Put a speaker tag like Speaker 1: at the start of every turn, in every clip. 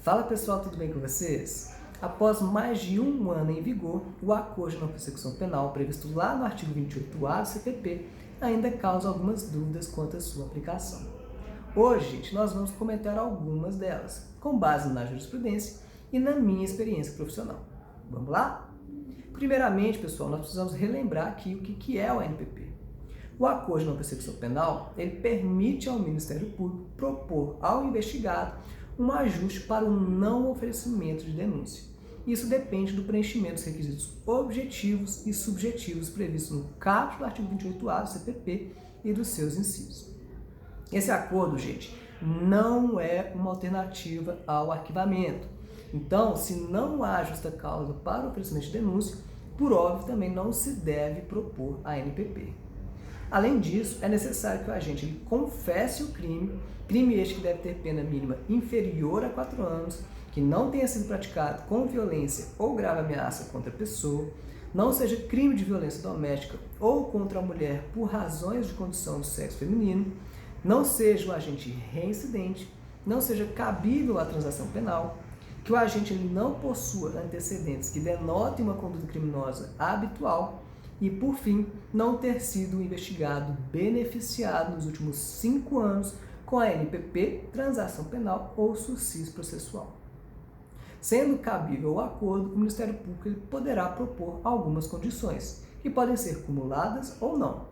Speaker 1: Fala pessoal, tudo bem com vocês? Após mais de um ano em vigor, o acordo de não persecução penal previsto lá no artigo 28A do CPP ainda causa algumas dúvidas quanto à sua aplicação. Hoje, gente, nós vamos comentar algumas delas, com base na jurisprudência e na minha experiência profissional. Vamos lá? Primeiramente, pessoal, nós precisamos relembrar aqui o que é o ANPP. O acordo de não persecução penal, ele permite ao Ministério Público propor ao investigado um ajuste para o não oferecimento de denúncia. Isso depende do preenchimento dos requisitos objetivos e subjetivos previstos no caput do artigo 28A do CPP e dos seus incisos. Esse acordo, gente, não é uma alternativa ao arquivamento. Então, se não há justa causa para o oferecimento de denúncia, por óbvio, também não se deve propor a ANPP. Além disso, é necessário que o agente confesse o crime este que deve ter pena mínima inferior a 4 anos, que não tenha sido praticado com violência ou grave ameaça contra a pessoa, não seja crime de violência doméstica ou contra a mulher por razões de condição do sexo feminino, não seja um agente reincidente, não seja cabível à transação penal, que o agente não possua antecedentes que denotem uma conduta criminosa habitual e, por fim, não ter sido investigado beneficiado nos últimos 5 anos com a ANPP, transação penal ou sursis processual. Sendo cabível o acordo, o Ministério Público poderá propor algumas condições, que podem ser cumuladas ou não.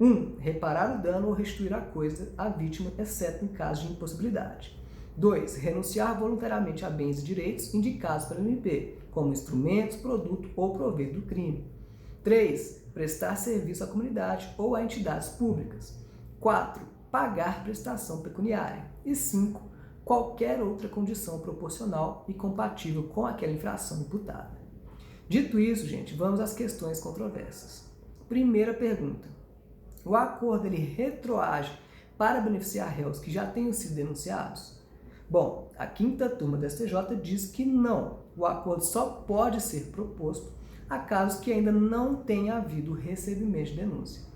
Speaker 1: 1. Reparar o dano ou restituir a coisa à vítima, exceto em caso de impossibilidade. 2. Renunciar voluntariamente a bens e direitos indicados pelo MP, como instrumentos, produto ou proveito do crime. 3. Prestar serviço à comunidade ou a entidades públicas. 4. Pagar prestação pecuniária. E 5. Qualquer outra condição proporcional e compatível com aquela infração imputada. Dito isso, gente, vamos às questões controversas. Primeira pergunta. O acordo ele retroage para beneficiar réus que já tenham sido denunciados? Bom, a 5ª turma da STJ diz que não. O acordo só pode ser proposto a casos que ainda não tenha havido recebimento de denúncia.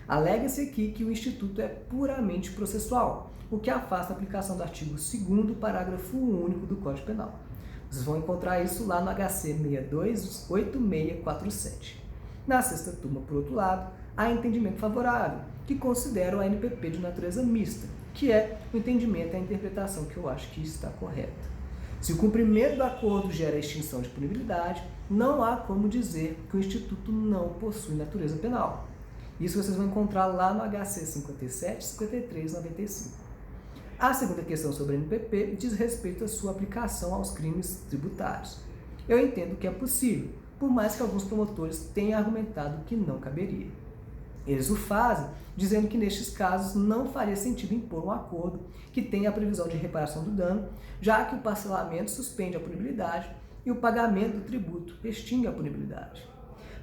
Speaker 1: Alega-se aqui que o Instituto é puramente processual, o que afasta a aplicação do artigo 2º, parágrafo único do Código Penal. Vocês vão encontrar isso lá no HC 628647. Na 6ª turma, por outro lado, há entendimento favorável, que considera o ANPP de natureza mista, que é o entendimento e a interpretação que eu acho que está correta. Se o cumprimento do acordo gera extinção de punibilidade, não há como dizer que o Instituto não possui natureza penal. Isso vocês vão encontrar lá no HC 57, 53, 95. A segunda questão sobre a ANPP diz respeito à sua aplicação aos crimes tributários. Eu entendo que é possível, por mais que alguns promotores tenham argumentado que não caberia. Eles o fazem dizendo que nestes casos não faria sentido impor um acordo que tenha a previsão de reparação do dano, já que o parcelamento suspende a punibilidade e o pagamento do tributo extingue a punibilidade.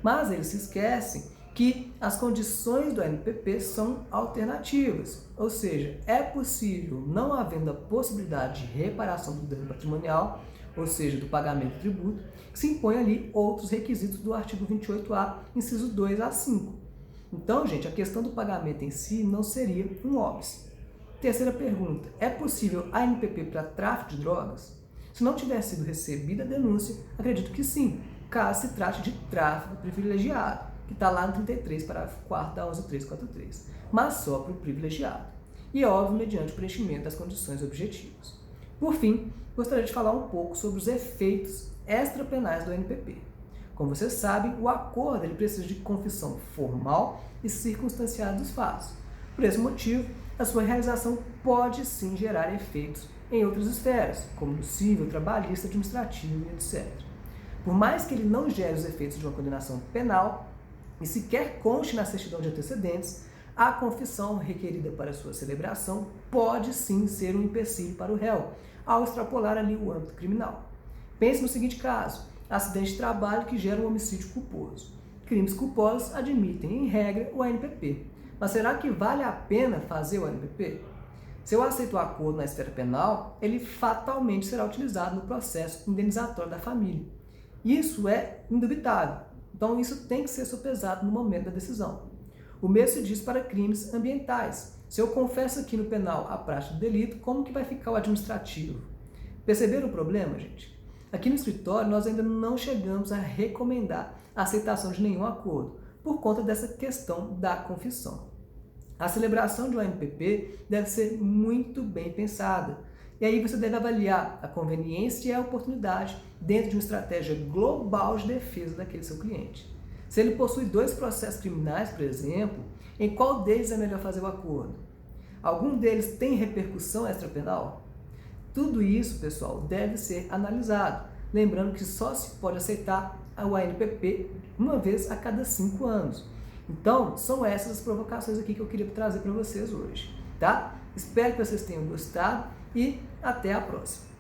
Speaker 1: Mas eles se esquecem que as condições do ANPP são alternativas, ou seja, é possível, não havendo a possibilidade de reparação do dano patrimonial, ou seja, do pagamento do tributo, que se impõe ali outros requisitos do artigo 28A, inciso 2 a 5. Então, gente, a questão do pagamento em si não seria um óbice. Terceira pergunta, é possível a ANPP para tráfico de drogas? Se não tiver sido recebida a denúncia, acredito que sim, caso se trate de tráfico privilegiado, que está lá no 33, parágrafo 4º da 11343, mas só para o privilegiado. E, óbvio, mediante o preenchimento das condições objetivas. Por fim, gostaria de falar um pouco sobre os efeitos extrapenais do ANPP. Como vocês sabem, o acordo ele precisa de confissão formal e circunstanciada dos fatos. Por esse motivo, a sua realização pode sim gerar efeitos em outras esferas, como no civil, trabalhista, administrativo e etc. Por mais que ele não gere os efeitos de uma condenação penal, e sequer conste na certidão de antecedentes, a confissão requerida para sua celebração pode sim ser um empecilho para o réu, ao extrapolar ali o âmbito criminal. Pense no seguinte caso: acidente de trabalho que gera um homicídio culposo. Crimes culposos admitem, em regra, o ANPP. Mas será que vale a pena fazer o ANPP? Se eu aceito o acordo na esfera penal, ele fatalmente será utilizado no processo indenizatório da família. Isso é indubitável. Então, isso tem que ser sopesado no momento da decisão. O mesmo se diz para crimes ambientais. Se eu confesso aqui no penal a prática do delito, como que vai ficar o administrativo? Perceberam o problema, gente? Aqui no escritório, nós ainda não chegamos a recomendar a aceitação de nenhum acordo, por conta dessa questão da confissão. A celebração de um ANPP deve ser muito bem pensada. E aí você deve avaliar a conveniência e a oportunidade dentro de uma estratégia global de defesa daquele seu cliente. Se ele possui 2 processos criminais, por exemplo, em qual deles é melhor fazer o acordo? Algum deles tem repercussão extrapenal? Tudo isso, pessoal, deve ser analisado. Lembrando que só se pode aceitar o ANPP uma vez a cada 5 anos. Então, são essas as provocações aqui que eu queria trazer para vocês hoje, tá? Espero que vocês tenham gostado e até a próxima.